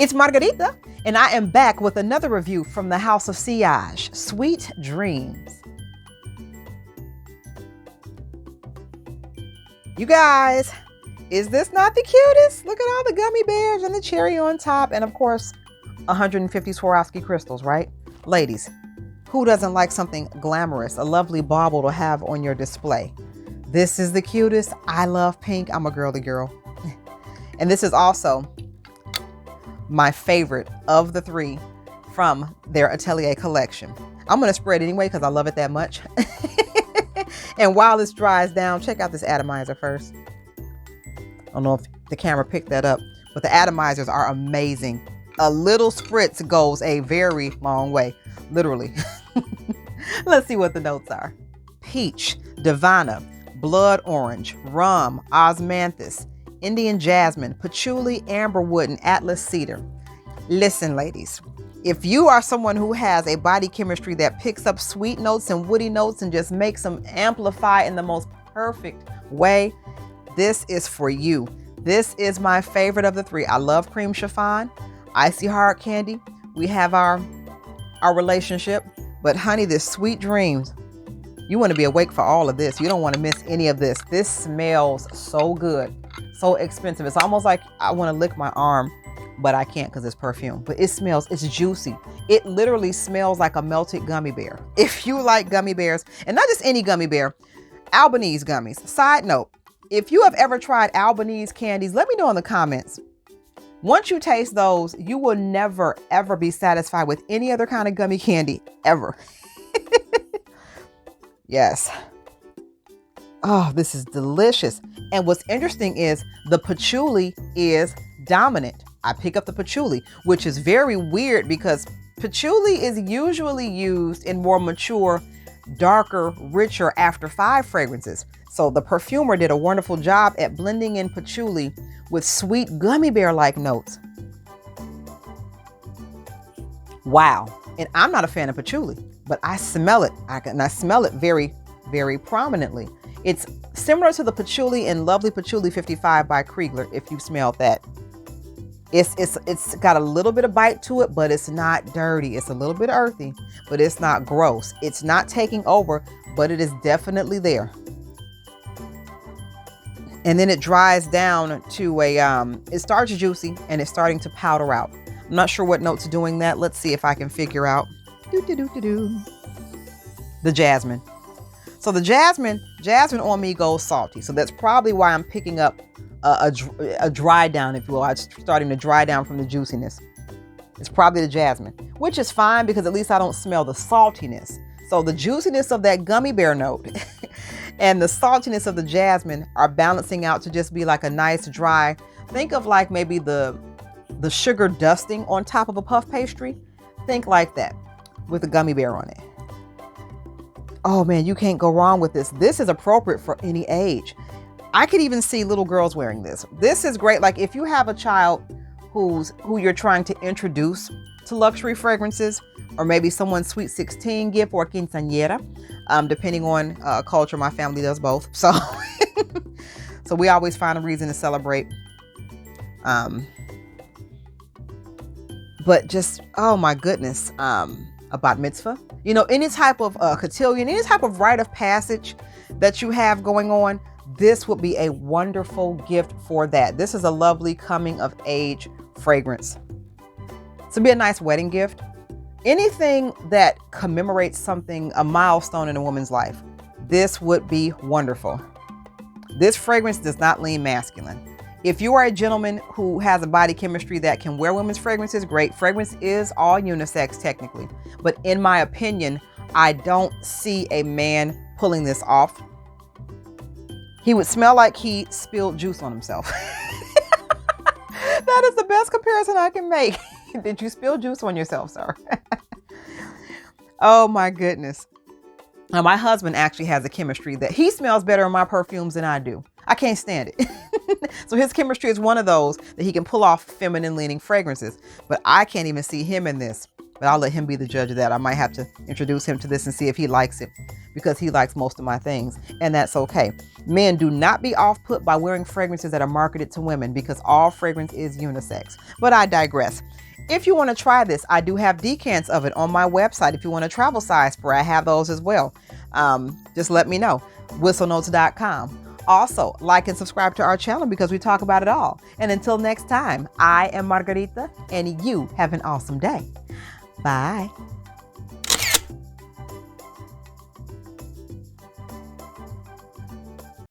It's Margarita, and I am back with another review from the House of Sillage, Sweet Dreams. You guys, is this not the cutest? Look at all the gummy bears and the cherry on top, and of course, 150 Swarovski crystals, right? Ladies, who doesn't like something glamorous, a lovely bauble to have on your display? This is the cutest. I love pink. I'm a girly girl. And this is also my favorite of the three from their Atelier collection. I'm going to spray it anyway because I love it that much. And while this dries down, check out this atomizer first. I don't know if the camera picked that up, but the atomizers are amazing. A little spritz goes a very long way, literally. Let's see what the notes are. Peach, Divana, blood orange, rum, osmanthus, Indian jasmine, patchouli, amberwood, and atlas cedar. Listen, ladies, if you are someone who has a body chemistry that picks up sweet notes and woody notes and just makes them amplify in the most perfect way, this is for you. This is my favorite of the three. I love cream chiffon, icy hard candy. We have our relationship, but honey, this Sweet Dreams, you want to be awake for all of this. You don't want to miss any of this. This smells so good. So expensive. It's almost like I want to lick my arm, but I can't because it's perfume. But it smells, it's juicy. It literally smells like a melted gummy bear. If you like gummy bears, and not just any gummy bear, Albanese gummies. Side note, if you have ever tried Albanese candies, let me know in the comments. Once you taste those, you will never, ever be satisfied with any other kind of gummy candy, ever. Yes. Oh, this is delicious. And what's interesting is the patchouli is dominant. I pick up the patchouli, which is very weird because patchouli is usually used in more mature, darker, richer after 5 fragrances. So the perfumer did a wonderful job at blending in patchouli with sweet gummy bear-like notes. Wow. And I'm not a fan of patchouli, but I smell it. I smell it very, very prominently. It's similar to the patchouli in Lovely Patchouli 55 by Kriegler, if you smelled that. It's got a little bit of bite to it, but it's not dirty. It's a little bit earthy, but it's not gross. It's not taking over, but it is definitely there. And then it dries down to it starts juicy and it's starting to powder out. I'm not sure what note's doing that. Let's see if I can figure out. The jasmine. So the jasmine on me goes salty. So that's probably why I'm picking up a dry down, if you will. I'm starting to dry down from the juiciness. It's probably the jasmine, which is fine because at least I don't smell the saltiness. So the juiciness of that gummy bear note and the saltiness of the jasmine are balancing out to just be like a nice dry. Think of like maybe the sugar dusting on top of a puff pastry. Think like that with a gummy bear on it. Oh man, you can't go wrong with this. This is appropriate for any age. I could even see little girls wearing this. This is great. Like if you have a child who you're trying to introduce to luxury fragrances, or maybe someone's sweet 16 gift or quinceañera, depending on culture. My family does both. So, so we always find a reason to celebrate. But just, oh my goodness, a bat mitzvah, you know, any type of cotillion, any type of rite of passage that you have going on, this would be a wonderful gift for that. This is a lovely coming of age fragrance. This would be a nice wedding gift. Anything that commemorates something, a milestone in a woman's life, this would be wonderful. This fragrance does not lean masculine. If you are a gentleman who has a body chemistry that can wear women's fragrances, great. Fragrance is all unisex technically. But in my opinion, I don't see a man pulling this off. He would smell like he spilled juice on himself. That is the best comparison I can make. Did you spill juice on yourself, sir? Oh my goodness. Now, my husband actually has a chemistry that he smells better in my perfumes than I do. I can't stand it. So his chemistry is one of those that he can pull off feminine leaning fragrances, but I can't even see him in this. But I'll let him be the judge of that. I might have to introduce him to this and see if he likes it, because he likes most of my things, and that's okay. Men, do not be off-put by wearing fragrances that are marketed to women, because all fragrance is unisex. But I digress. If you want to try this, I do have decants of it on my website. If you want a travel size spray, I have those as well. Just let me know. Whistlenotes.com. Also, like and subscribe to our channel because we talk about it all. And until next time, I am Margarita, and you have an awesome day. Bye.